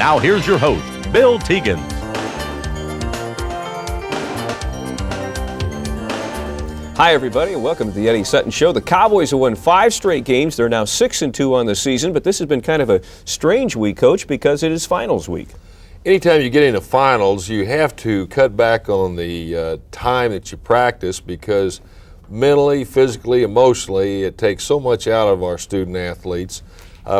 Now here's your host, Bill Teegins. Hi, everybody, and welcome to the Eddie Sutton Show. The Cowboys have won 5 straight games. They're now 6-2 on the season, but this has been kind of a strange week, Coach, because it is finals week. Anytime you get into finals, you have to cut back on the time that you practice because mentally, physically, emotionally, it takes so much out of our student athletes.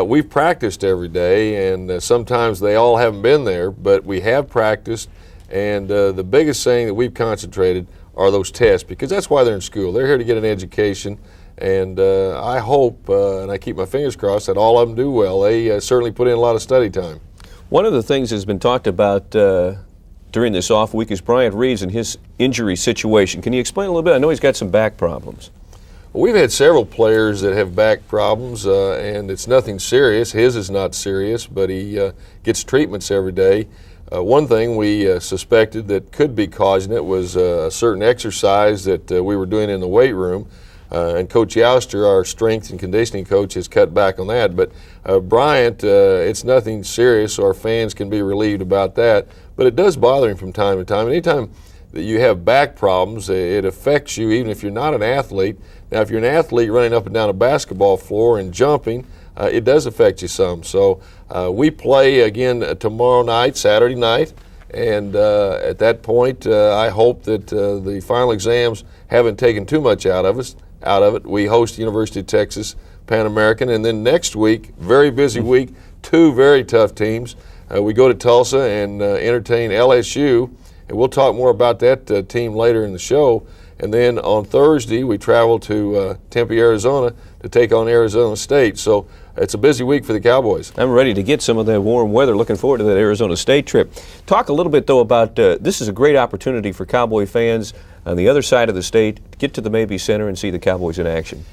We've practiced every day, and sometimes they all haven't been there, but we have practiced, and the biggest thing that we've concentrated are those tests, because that's why they're in school. They're here to get an education, and I hope, and I keep my fingers crossed, that all of them do well. They certainly put in a lot of study time. One of the things that's been talked about during this off week is Bryant Reeves and his injury situation. Can you explain a little bit? I know he's got some back problems. Well, we've had several players that have back problems, and it's nothing serious. His is not serious, but he gets treatments every day. One thing we suspected that could be causing it was a certain exercise that we were doing in the weight room, and Coach Youster, our strength and conditioning coach, has cut back on that. But Bryant, it's nothing serious, so our fans can be relieved about that. But it does bother him from time to time. Anytime that you have back problems, it affects you even if you're not an athlete. Now, if you're an athlete running up and down a basketball floor and jumping, it does affect you some. So we play again tomorrow night, Saturday night, and at that point, I hope that the final exams haven't taken too much out of it. We host the University of Texas Pan American, and then next week, very busy week, 2 very tough teams. We go to Tulsa and entertain LSU, and we'll talk more about that team later in the show. And then on Thursday, we travel to Tempe, Arizona to take on Arizona State. So it's a busy week for the Cowboys. I'm ready to get some of that warm weather. Looking forward to that Arizona State trip. Talk a little bit, though, about this is a great opportunity for Cowboy fans on the other side of the state to get to the Mabee Center and see the Cowboys in action.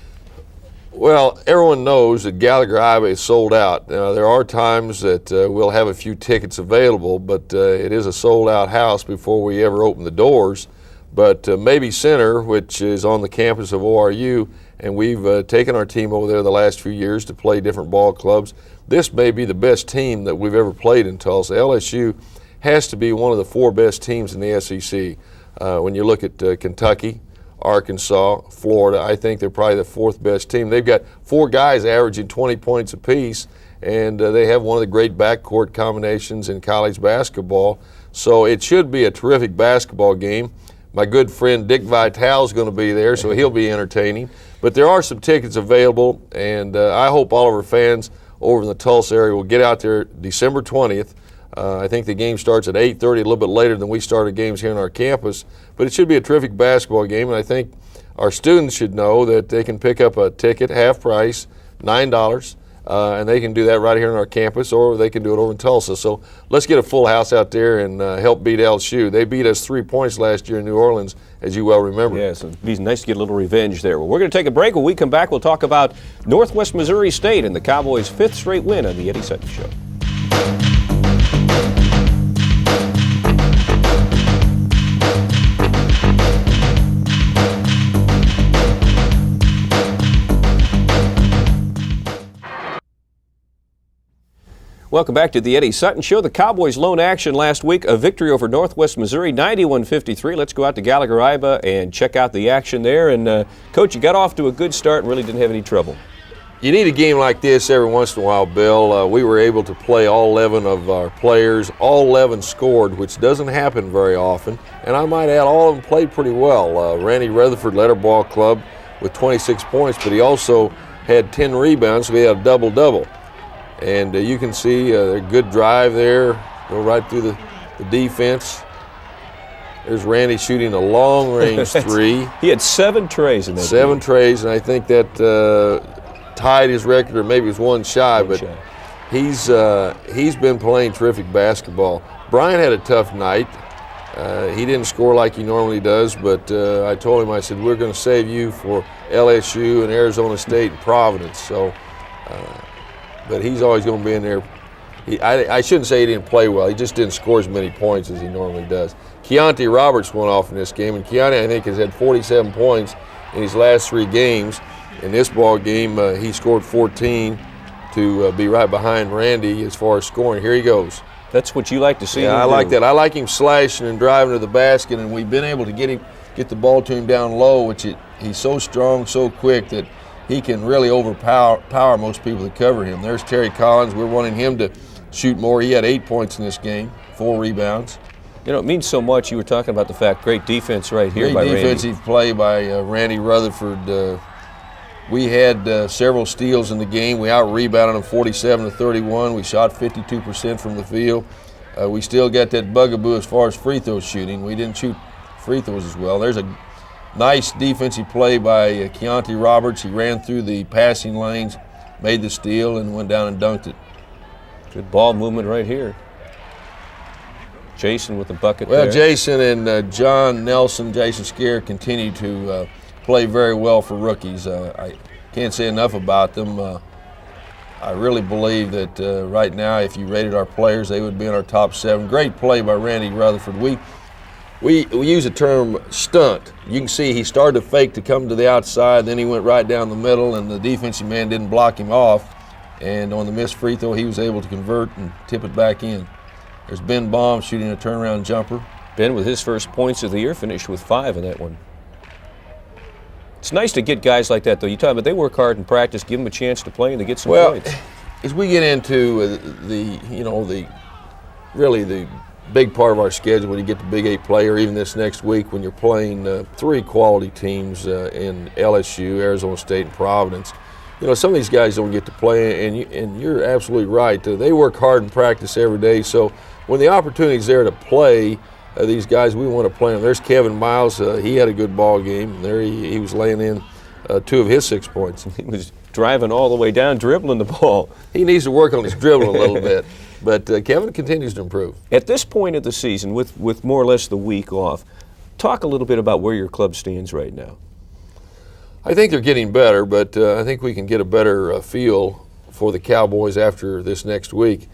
Well, everyone knows that Gallagher-Iba is sold out. Now, there are times that we'll have a few tickets available, but it is a sold-out house before we ever open the doors. But Mabee Center, which is on the campus of ORU, and we've taken our team over there the last few years to play different ball clubs. This may be the best team that we've ever played in Tulsa. LSU has to be one of the 4 best teams in the SEC. When you look at Kentucky, Arkansas, Florida, I think they're probably the 4th best team. They've got 4 guys averaging 20 points apiece, and they have one of the great backcourt combinations in college basketball. So it should be a terrific basketball game. My good friend Dick Vitale is going to be there, so he'll be entertaining. But there are some tickets available, and I hope all of our fans over in the Tulsa area will get out there December 20th. I think the game starts at 8:30, a little bit later than we started games here on our campus. But it should be a terrific basketball game, and I think our students should know that they can pick up a ticket, half price, $9, and they can do that right here on our campus, or they can do it over in Tulsa. So let's get a full house out there and help beat LSU. They beat us 3 points last year in New Orleans, as you well remember. Yes, it'd be nice to get a little revenge there. Well, we're going to take a break. When we come back, we'll talk about Northwest Missouri State and the Cowboys' 5th straight win on the Eddie Sutton Show. Welcome back to the Eddie Sutton Show. The Cowboys' lone action last week, a victory over Northwest Missouri, 91-53. Let's go out to Gallagher-Iba and check out the action there. And, Coach, you got off to a good start and really didn't have any trouble. You need a game like this every once in a while, Bill. We were able to play all 11 of our players. All 11 scored, which doesn't happen very often. And I might add, all of them played pretty well. Randy Rutherford led our ball club with 26 points, but he also had 10 rebounds, so he had a double-double. And you can see a good drive there, go right through the defense. There's Randy shooting a long-range 3. He had 7 trays in that 7 game. trays, and I think that tied his record, or maybe it was one shy, but he's been playing terrific basketball. Brian had a tough night. He didn't score like he normally does, but I told him, I said, we're going to save you for LSU and Arizona State and Providence. So. But he's always going to be in there. I shouldn't say he didn't play well. He just didn't score as many points as he normally does. Keontae Roberts went off in this game, and Keontae, I think, has had 47 points in his last 3 games. In this ball game, he scored 14 to be right behind Randy as far as scoring. Here he goes. That's what you like to see. Yeah, I like that. I like him slashing and driving to the basket, and we've been able to get the ball to him down low, which he's so strong, so quick that he can really overpower most people that cover him. There's Terry Collins. We're wanting him to shoot more. He had 8 points in this game, 4 rebounds. You know, it means so much. You were talking about the fact, great defense right here by Randy. Great defensive play by Randy Rutherford. We had several steals in the game. We out-rebounded them 47-31. We shot 52% from the field. We still got that bugaboo as far as free throw shooting. We didn't shoot free throws as well. There's a nice defensive play by Keontae Roberts. He ran through the passing lanes, made the steal, and went down and dunked it. Good ball movement right here. Jason with the bucket well, there. Jason and John Nelson, Jason Scare continue to play very well for rookies. I can't say enough about them. I really believe that right now, if you rated our players, they would be in our top 7. Great play by Randy Rutherford. We use the term stunt. You can see he started to fake to come to the outside, then he went right down the middle, and the defensive man didn't block him off. And on the missed free throw, he was able to convert and tip it back in. There's Ben Baum shooting a turnaround jumper. Ben with his first points of the year, finished with 5 in that one. It's nice to get guys like that, though. You talk about they work hard in practice, give them a chance to play and to get some points. As we get into the big part of our schedule, when you get the Big 8 play, or even this next week when you're playing 3 quality teams in LSU, Arizona State, and Providence. You know, some of these guys don't get to play, and you're absolutely right. They work hard in practice every day. So when the opportunity's there to play these guys, we want to play them. There's Kevin Miles. He had a good ball game. There he was laying in 2 of his 6 points. He was driving all the way down, dribbling the ball. He needs to work on his dribbling a little bit. But Kevin continues to improve. At this point of the season, with more or less the week off, talk a little bit about where your club stands right now. I think they're getting better, but I think we can get a better feel for the Cowboys after this next week.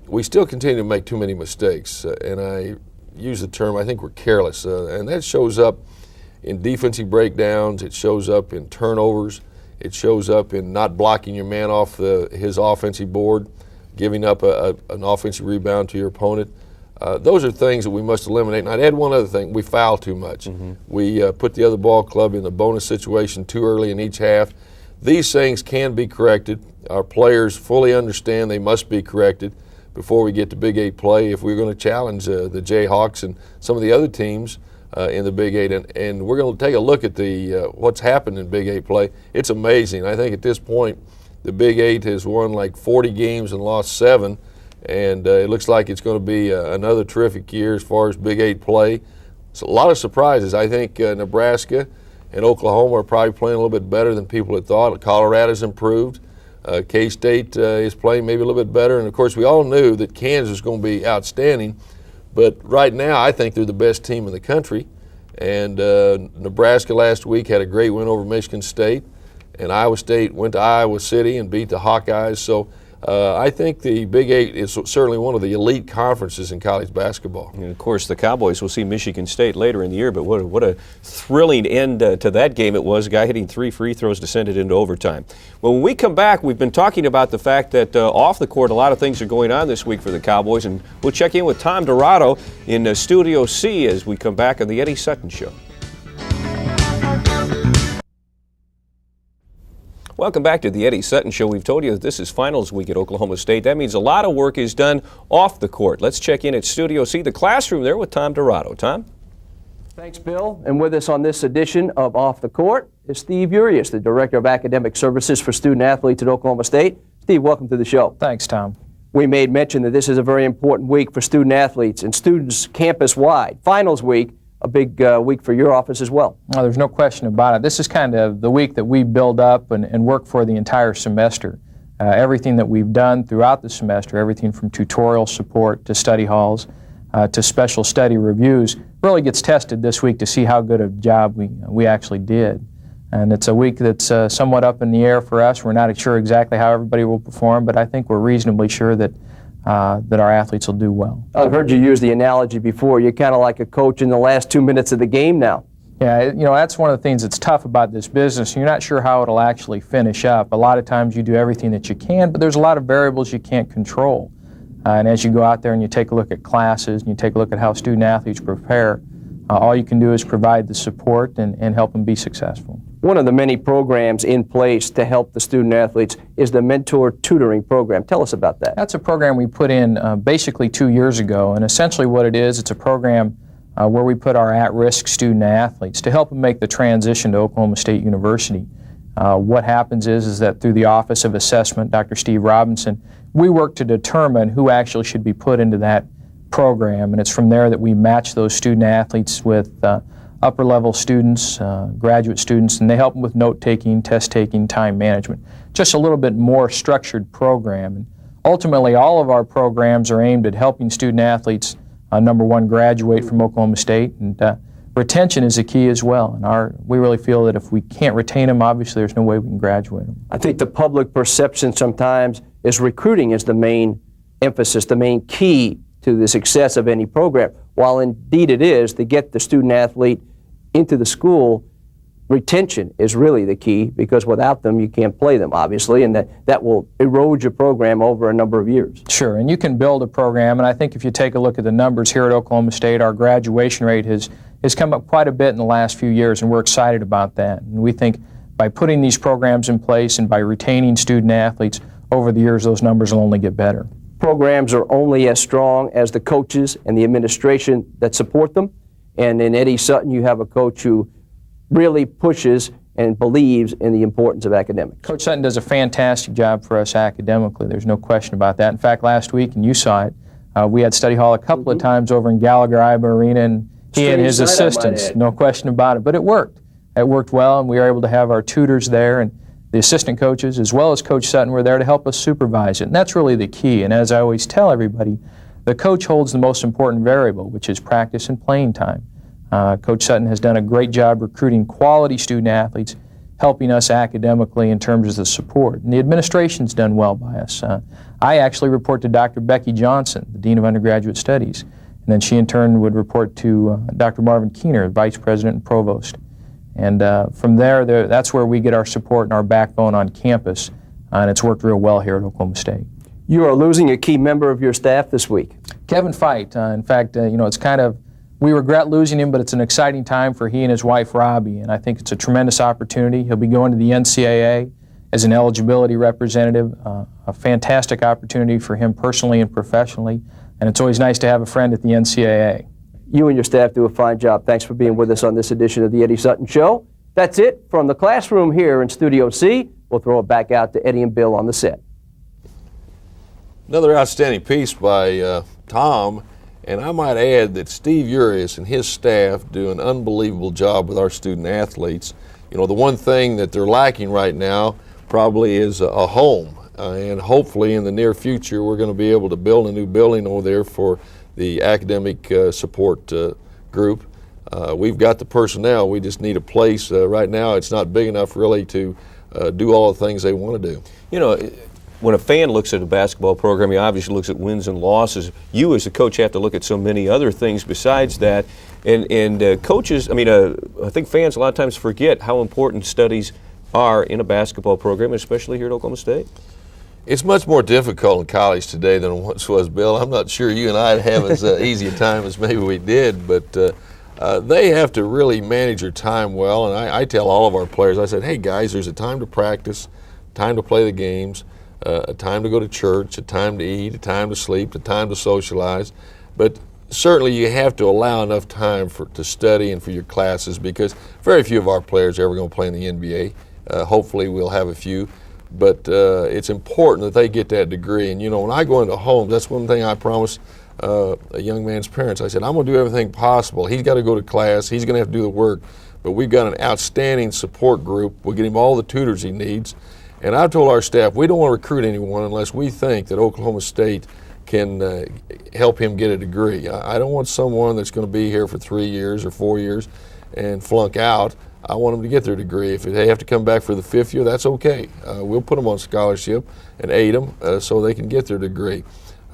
We still continue to make too many mistakes, and I use the term, I think we're careless, and that shows up in defensive breakdowns, it shows up in turnovers, it shows up in not blocking your man off his offensive board, giving up an offensive rebound to your opponent. Those are things that we must eliminate. And I'd add one other thing. We foul too much. Mm-hmm. We put the other ball club in a bonus situation too early in each half. These things can be corrected. Our players fully understand they must be corrected before we get to Big 8 play if we're going to challenge the Jayhawks and some of the other teams in the Big 8. And we're going to take a look at what's happened in Big 8 play. It's amazing. I think at this point the Big 8 has won like 40 games and lost 7. And it looks like it's going to be another terrific year as far as Big 8 play. So a lot of surprises. I think Nebraska and Oklahoma are probably playing a little bit better than people had thought. Colorado's improved. K-State is playing maybe a little bit better. And, of course, we all knew that Kansas was going to be outstanding. But right now I think they're the best team in the country. And Nebraska last week had a great win over Michigan State. And Iowa State went to Iowa City and beat the Hawkeyes. So I think the Big 8 is certainly one of the elite conferences in college basketball. And of course, the Cowboys will see Michigan State later in the year, but what a thrilling end to that game it was. A guy hitting 3 free throws to send it into overtime. Well, when we come back, we've been talking about the fact that off the court, a lot of things are going on this week for the Cowboys, and we'll check in with Tom Dirato in Studio C as we come back on the Eddie Sutton Show. Welcome back to the Eddie Sutton Show. We've told you that this is finals week at Oklahoma State. That means a lot of work is done off the court. Let's check in at Studio C, the classroom there with Tom Dirato. Tom? Thanks, Bill. And with us on this edition of Off the Court is Steve Urias, the Director of Academic Services for Student Athletes at Oklahoma State. Steve, welcome to the show. Thanks, Tom. We made mention that this is a very important week for student athletes and students campus-wide. Finals week, a big week for your office as well. Well, there's no question about it. This is kind of the week that we build up and work for the entire semester. Everything that we've done throughout the semester, everything from tutorial support to study halls to special study reviews, really gets tested this week to see how good a job we actually did. And it's a week that's somewhat up in the air for us. We're not sure exactly how everybody will perform, but I think we're reasonably sure that our athletes will do well. I've heard you use the analogy before. You're kind of like a coach in the last 2 minutes of the game now. Yeah, you know, that's one of the things that's tough about this business. You're not sure how it'll actually finish up. A lot of times you do everything that you can, but there's a lot of variables you can't control. And as you go out there and you take a look at classes and you take a look at how student athletes prepare, all you can do is provide the support and help them be successful. One of the many programs in place to help the student athletes is the mentor tutoring program. Tell us about that. That's a program we put in basically 2 years ago, and essentially what it is, it's a program where we put our at-risk student athletes to help them make the transition to Oklahoma State University. What happens is that through the Office of Assessment, Dr. Steve Robinson, we work to determine who actually should be put into that program, and it's from there that we match those student athletes with upper-level students, graduate students, and they help them with note-taking, test-taking, time management. Just a little bit more structured program. And ultimately, all of our programs are aimed at helping student athletes, number one, graduate from Oklahoma State, and retention is a key as well. And we really feel that if we can't retain them, obviously there's no way we can graduate them. I think the public perception sometimes is recruiting is the main emphasis, the main key to the success of any program. While indeed it is, to get the student athlete into the school, retention is really the key, because without them you can't play them, obviously, and that will erode your program over a number of years. Sure, and you can build a program, and I think if you take a look at the numbers here at Oklahoma State, our graduation rate has come up quite a bit in the last few years, and we're excited about that. And we think by putting these programs in place and by retaining student athletes over the years, those numbers will only get better. Programs are only as strong as the coaches and the administration that support them. And in Eddie Sutton, you have a coach who really pushes and believes in the importance of academics. Coach Sutton does a fantastic job for us academically. There's no question about that. In fact, last week, and you saw it, we had study hall a couple of times over in Gallagher-Iba Arena, and he and his assistants, no question about it. But it worked. It worked well, and we were able to have our tutors there, and the assistant coaches, as well as Coach Sutton, were there to help us supervise it. And that's really the key. And as I always tell everybody, the coach holds the most important variable, which is practice and playing time. Coach Sutton has done a great job recruiting quality student athletes, helping us academically in terms of the support. And the administration's done well by us. I actually report to Dr. Becky Johnson, the Dean of Undergraduate Studies, and then she in turn would report to Dr. Marvin Keener, Vice President and Provost. And from there, that's where we get our support and our backbone on campus, and it's worked real well here at Oklahoma State. You are losing a key member of your staff this week. Kevin Feit. In fact, it's kind of, we regret losing him, but it's an exciting time for he and his wife, Robbie, and I think it's a tremendous opportunity. He'll be going to the NCAA as an eligibility representative, a fantastic opportunity for him personally and professionally, and it's always nice to have a friend at the NCAA. You and your staff do a fine job. Thanks for being with us on this edition of the Eddie Sutton Show. That's it from the classroom here in Studio C. We'll throw it back out to Eddie and Bill on the set. Another outstanding piece by Tom, and I might add that Steve Urias and his staff do an unbelievable job with our student athletes. You know, the one thing that they're lacking right now probably is a home, and hopefully in the near future we're going to be able to build a new building over there for the academic support group. We've got the personnel, we just need a place. Right now it's not big enough really to do all the things they want to do. You know, when a fan looks at a basketball program, he obviously looks at wins and losses. You as a coach have to look at so many other things besides that. And coaches, I think fans a lot of times forget how important studies are in a basketball program, especially here at Oklahoma State. It's much more difficult in college today than it once was, Bill. I'm not sure you and I'd have as easy a time as maybe we did, but they have to really manage their time well. And I tell all of our players, I said, hey guys, there's a time to practice, time to play the games, a time to go to church, a time to eat, a time to sleep, a time to socialize. But certainly you have to allow enough time to study and for your classes, because very few of our players are ever going to play in the NBA. Hopefully we'll have a few. But it's important that they get that degree. And, you know, when I go into homes, that's one thing I promised a young man's parents. I said, I'm going to do everything possible. He's got to go to class. He's going to have to do the work. But we've got an outstanding support group. We'll get him all the tutors he needs. And I've told our staff, we don't want to recruit anyone unless we think that Oklahoma State can help him get a degree. I don't want someone that's going to be here for 3 years or 4 years and flunk out. I want them to get their degree. If they have to come back for the 5th year, that's okay. We'll put them on scholarship and aid them so they can get their degree.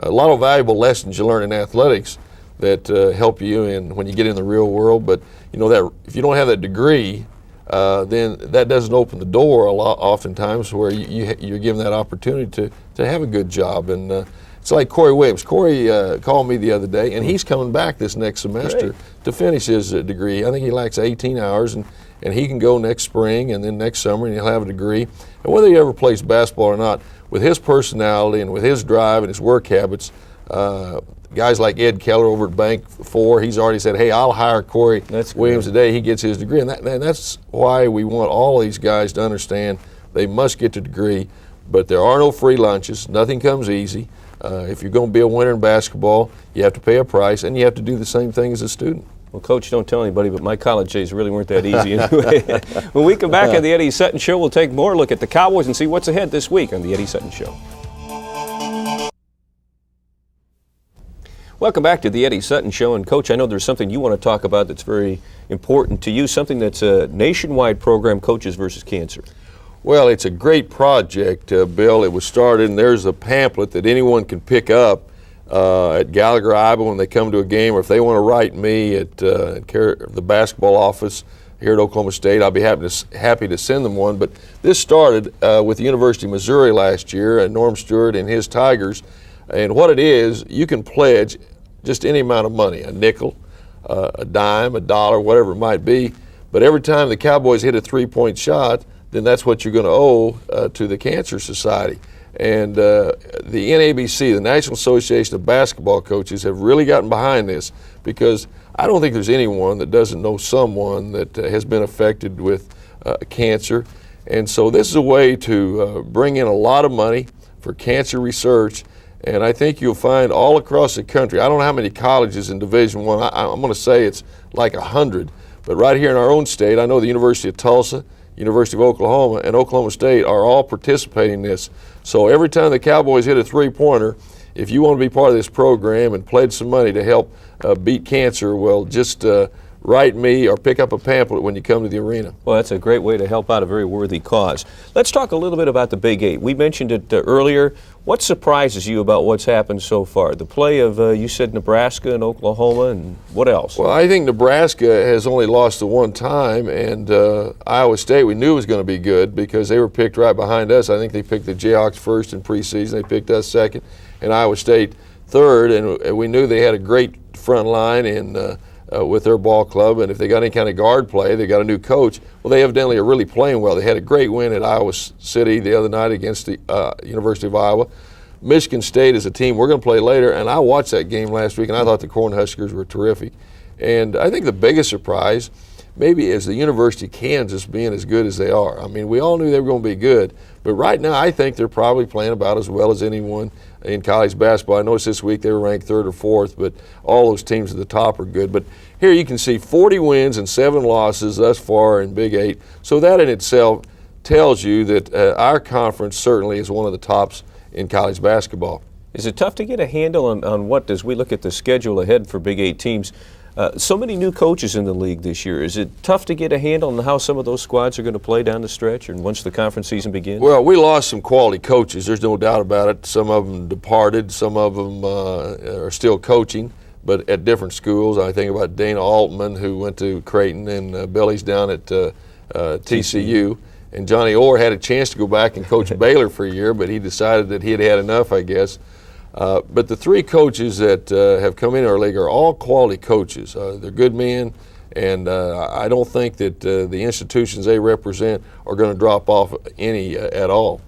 A lot of valuable lessons you learn in athletics that help you when you get in the real world. But you know that if you don't have that degree, then that doesn't open the door oftentimes where you're given that opportunity to have a good job. And it's like Corey Williams. Corey called me the other day, and he's coming back this next semester to finish his degree. I think he lacks 18 hours, and he can go next spring and then next summer, and he'll have a degree. And whether he ever plays basketball or not, with his personality and with his drive and his work habits, guys like Ed Keller over at Bank 4, he's already said, hey, I'll hire Corey Williams today. He gets his degree. And that's why we want all these guys to understand they must get the degree. But there are no free lunches. Nothing comes easy. If you're going to be a winner in basketball, you have to pay a price, and you have to do the same thing as a student. Well, Coach, don't tell anybody, but my college days really weren't that easy anyway. When we come back on the Eddie Sutton Show, we'll take more look at the Cowboys and see what's ahead this week on the Eddie Sutton Show. Welcome back to the Eddie Sutton Show. And Coach, I know there's something you want to talk about that's very important to you, something that's a nationwide program, Coaches versus Cancer. Well, it's a great project, Bill. It was started, and there's a pamphlet that anyone can pick up at Gallagher-Iba when they come to a game, or if they want to write me at the basketball office here at Oklahoma State, I'll be happy to send them one. But this started with the University of Missouri last year, Norm Stewart and his Tigers. And what it is, you can pledge just any amount of money, a nickel, a dime, a dollar, whatever it might be. But every time the Cowboys hit a three-point shot, then that's what you're going to owe to the Cancer Society. And the NABC, the National Association of Basketball Coaches, have really gotten behind this, because I don't think there's anyone that doesn't know someone that has been affected with cancer. And so this is a way to bring in a lot of money for cancer research. And I think you'll find all across the country, I don't know how many colleges in Division I, I'm going to say it's like 100, but right here in our own state, I know the University of Tulsa, University of Oklahoma, and Oklahoma State are all participating in this. So every time the Cowboys hit a three-pointer, if you want to be part of this program and pledge some money to help beat cancer, well, just write me or pick up a pamphlet when you come to the arena. Well, that's a great way to help out a very worthy cause. Let's talk a little bit about the Big Eight. We mentioned it earlier. What surprises you about what's happened so far? The play of, you said, Nebraska and Oklahoma, and what else? Well, I think Nebraska has only lost the one time, and Iowa State we knew was going to be good because they were picked right behind us. I think they picked the Jayhawks first in preseason. They picked us second, and Iowa State third, and we knew they had a great front line in with their ball club, and if they got any kind of guard play, they got a new coach. Well, they evidently are really playing well. They had a great win at Iowa City the other night against the University of Iowa. Michigan State is a team we're going to play later, and I watched that game last week, and I thought the Cornhuskers were terrific. And I think the biggest surprise maybe is the University of Kansas being as good as they are. I mean, we all knew they were going to be good, but right now I think they're probably playing about as well as anyone in college basketball. I noticed this week they were ranked third or fourth, but all those teams at the top are good. But here you can see 40 wins and 7 losses thus far in Big Eight. So that in itself tells you that our conference certainly is one of the tops in college basketball. Is it tough to get a handle on what, as we look at the schedule ahead for Big Eight teams, so many new coaches in the league this year? Is it tough to get a handle on how some of those squads are going to play down the stretch and once the conference season begins? Well, we lost some quality coaches. There's no doubt about it. Some of them departed. Some of them are still coaching, but at different schools. I think about Dana Altman, who went to Creighton, and Billy's down at TCU. And Johnny Orr had a chance to go back and coach Baylor for a year, but he decided that he had had enough, I guess. But the 3 coaches that have come into our league are all quality coaches. They're good men, and I don't think that the institutions they represent are going to drop off any at all.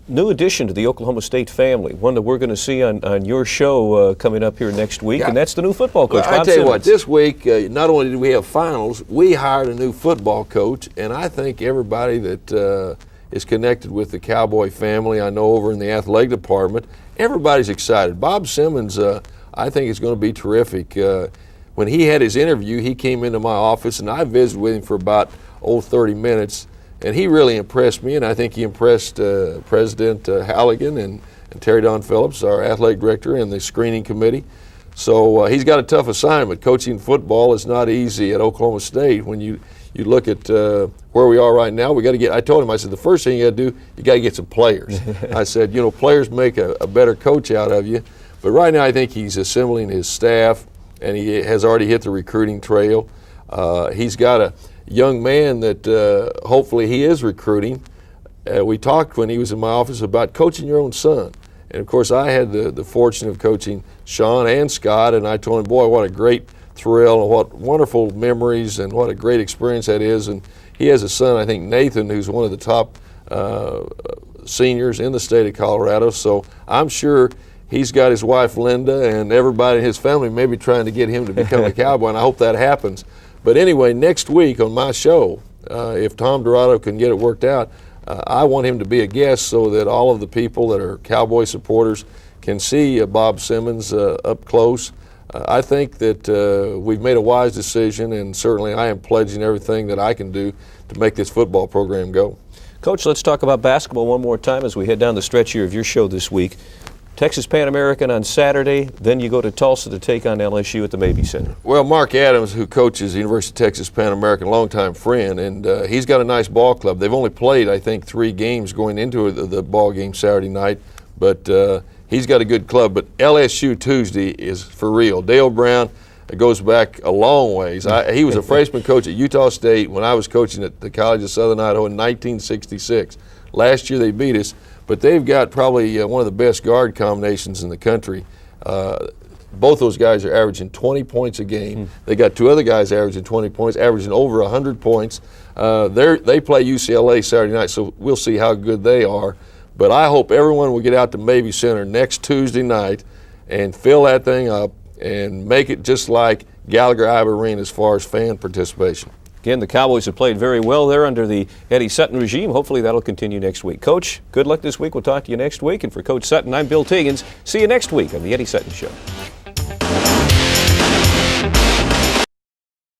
New addition to the Oklahoma State family, one that we're going to see on your show coming up here next week, and that's the new football coach, Bob Bob Simmons. I tell you what, Simmons. this week, not only did we have finals, we hired a new football coach, and I think everybody that is connected with the Cowboy family, I know over in the athletic department, everybody's excited. Bob Simmons, I think, is going to be terrific. When he had his interview, he came into my office, and I visited with him for about 30 minutes, and he really impressed me, and I think he impressed President Halligan and Terry Don Phillips, our athletic director, and the screening committee. So he's got a tough assignment. Coaching football is not easy at Oklahoma State. When you look at where we are right now, we got to get. I told him, I said, the first thing you got to do, you got to get some players. I said, players make a better coach out of you. But right now, I think he's assembling his staff, and he has already hit the recruiting trail. He's got young man that hopefully he is recruiting. We talked when he was in my office about coaching your own son. And of course, I had the fortune of coaching Sean and Scott, and I told him, boy, what a great thrill and what wonderful memories and what a great experience that is. And he has a son, I think Nathan, who's one of the top seniors in the state of Colorado. So I'm sure he's got his wife Linda and everybody in his family maybe trying to get him to become a Cowboy, and I hope that happens. But anyway, next week on my show, if Tom Dirato can get it worked out, I want him to be a guest so that all of the people that are Cowboy supporters can see Bob Simmons up close. I think that we've made a wise decision, and certainly I am pledging everything that I can do to make this football program go. Coach, let's talk about basketball one more time as we head down the stretch here of your show this week. Texas Pan American on Saturday, then you go to Tulsa to take on LSU at the Mabee Center. Well, Mark Adams, who coaches the University of Texas Pan American, longtime friend, and he's got a nice ball club. They've only played, I think, 3 games going into the ball game Saturday night, but he's got a good club. But LSU Tuesday is for real. Dale Brown goes back a long ways. He was a freshman coach at Utah State when I was coaching at the College of Southern Idaho in 1966. Last year they beat us. But they've got probably one of the best guard combinations in the country. Both those guys are averaging 20 points a game. They got 2 other guys averaging 20 points, averaging over 100 points. They play UCLA Saturday night, so we'll see how good they are. But I hope everyone will get out to Mabee Center next Tuesday night and fill that thing up and make it just like Gallagher-Iba Arena as far as fan participation. Again, the Cowboys have played very well there under the Eddie Sutton regime. Hopefully that'll continue next week. Coach, good luck this week. We'll talk to you next week. And for Coach Sutton, I'm Bill Teegins. See you next week on the Eddie Sutton Show.